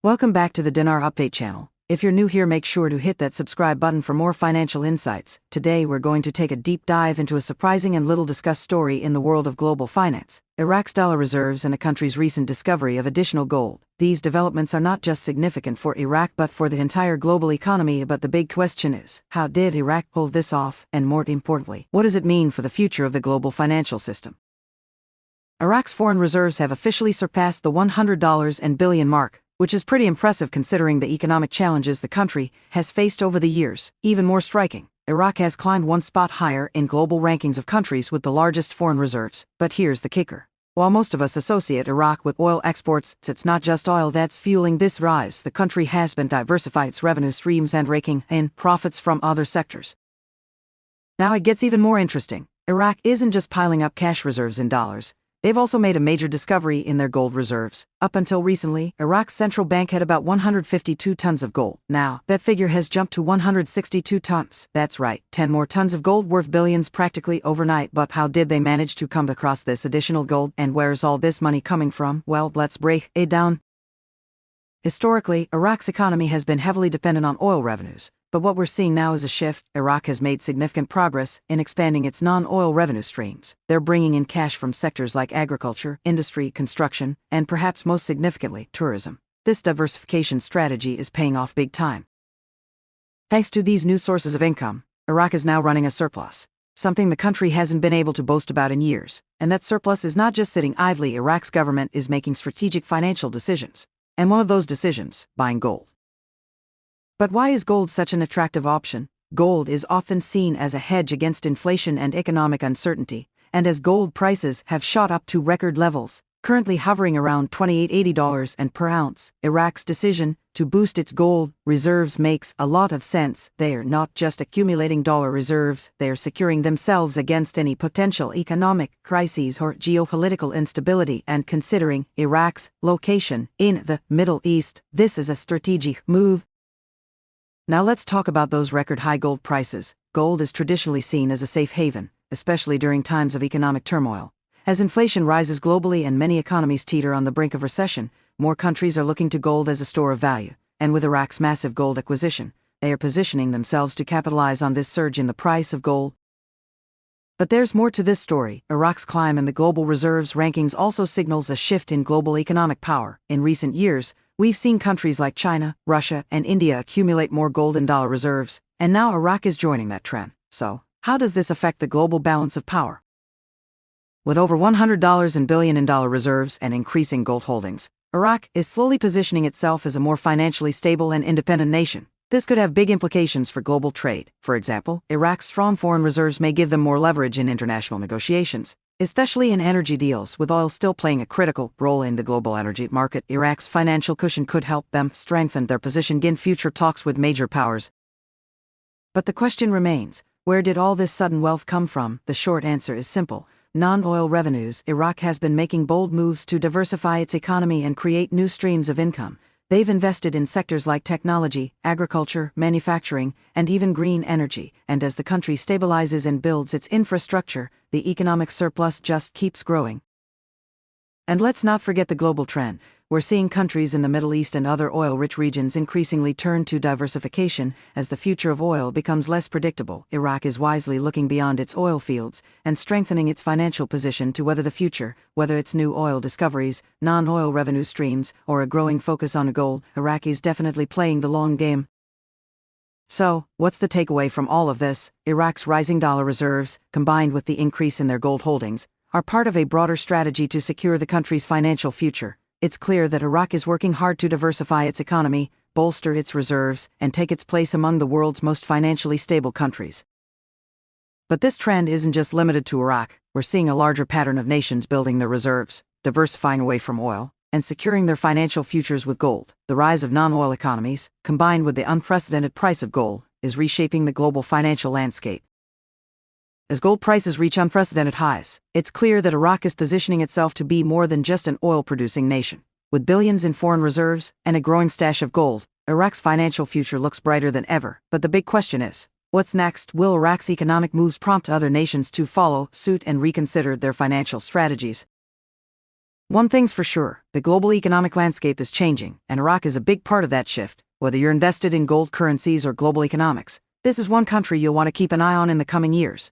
Welcome back to the Dinar Update channel. If you're new here, make sure to hit that subscribe button for more financial insights. Today we're going to take a deep dive into a surprising and little discussed story in the world of global finance: Iraq's dollar reserves and the country's recent discovery of additional gold. These developments are not just significant for Iraq but for the entire global economy. But the big question is, how did Iraq pull this off? And more importantly, what does it mean for the future of the global financial system? Iraq's foreign reserves have officially surpassed the $100 billion mark, which is pretty impressive considering the economic challenges the country has faced over the years. Even more striking, Iraq has climbed one spot higher in global rankings of countries with the largest foreign reserves. But here's the kicker. While most of us associate Iraq with oil exports, it's not just oil that's fueling this rise. The country has been diversifying its revenue streams and raking in profits from other sectors. Now it gets even more interesting. Iraq isn't just piling up cash reserves in dollars. They've also made a major discovery in their gold reserves. Up until recently, Iraq's central bank had about 152 tons of gold. Now, that figure has jumped to 162 tons. That's right, 10 more tons of gold worth billions practically overnight. But how did they manage to come across this additional gold, and where's all this money coming from? Well, let's break it down. Historically, Iraq's economy has been heavily dependent on oil revenues. But what we're seeing now is a shift. Iraq has made significant progress in expanding its non-oil revenue streams. They're bringing in cash from sectors like agriculture, industry, construction, and perhaps most significantly, tourism. This diversification strategy is paying off big time. Thanks to these new sources of income, Iraq is now running a surplus, something the country hasn't been able to boast about in years. And that surplus is not just sitting idly. Iraq's government is making strategic financial decisions. And one of those decisions, buying gold. But why is gold such an attractive option? Gold is often seen as a hedge against inflation and economic uncertainty, and as gold prices have shot up to record levels, currently hovering around $28.80 per ounce, Iraq's decision to boost its gold reserves makes a lot of sense. They're not just accumulating dollar reserves, they're securing themselves against any potential economic crises or geopolitical instability. And considering Iraq's location in the Middle East, this is a strategic move. Now let's talk about those record-high gold prices. Gold is traditionally seen as a safe haven, especially during times of economic turmoil. As inflation rises globally and many economies teeter on the brink of recession, more countries are looking to gold as a store of value. And with Iraq's massive gold acquisition, they are positioning themselves to capitalize on this surge in the price of gold. But there's more to this story. Iraq's climb in the global reserves rankings also signals a shift in global economic power. In recent years, we've seen countries like China, Russia, and India accumulate more gold and dollar reserves, and now Iraq is joining that trend. So, how does this affect the global balance of power? With over $100 billion in dollar reserves and increasing gold holdings, Iraq is slowly positioning itself as a more financially stable and independent nation. This could have big implications for global trade. For example, Iraq's strong foreign reserves may give them more leverage in international negotiations, especially in energy deals. With oil still playing a critical role in the global energy market, Iraq's financial cushion could help them strengthen their position in future talks with major powers. But the question remains, where did all this sudden wealth come from? The short answer is simple: non-oil revenues. Iraq has been making bold moves to diversify its economy and create new streams of income. They've invested in sectors like technology, agriculture, manufacturing, and even green energy. And as the country stabilizes and builds its infrastructure, the economic surplus just keeps growing. And let's not forget the global trend. We're seeing countries in the Middle East and other oil-rich regions increasingly turn to diversification as the future of oil becomes less predictable. Iraq is wisely looking beyond its oil fields and strengthening its financial position to weather the future. Whether it's new oil discoveries, non-oil revenue streams, or a growing focus on gold, Iraq is definitely playing the long game. So, what's the takeaway from all of this? Iraq's rising dollar reserves, combined with the increase in their gold holdings, are part of a broader strategy to secure the country's financial future. It's clear that Iraq is working hard to diversify its economy, bolster its reserves, and take its place among the world's most financially stable countries. But this trend isn't just limited to Iraq. We're seeing a larger pattern of nations building their reserves, diversifying away from oil, and securing their financial futures with gold. The rise of non-oil economies, combined with the unprecedented price of gold, is reshaping the global financial landscape. As gold prices reach unprecedented highs, it's clear that Iraq is positioning itself to be more than just an oil-producing nation. With billions in foreign reserves and a growing stash of gold, Iraq's financial future looks brighter than ever. But the big question is, what's next? Will Iraq's economic moves prompt other nations to follow suit and reconsider their financial strategies? One thing's for sure, the global economic landscape is changing, and Iraq is a big part of that shift. Whether you're invested in gold currencies or global economics, this is one country you'll want to keep an eye on in the coming years.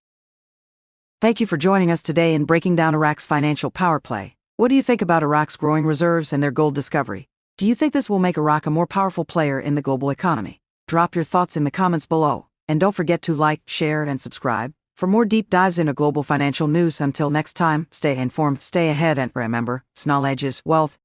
Thank you for joining us today in breaking down Iraq's financial power play. What do you think about Iraq's growing reserves and their gold discovery? Do you think this will make Iraq a more powerful player in the global economy? Drop your thoughts in the comments below, and don't forget to like, share, and subscribe for more deep dives into global financial news. Until next time, stay informed, stay ahead, and remember, knowledge is wealth.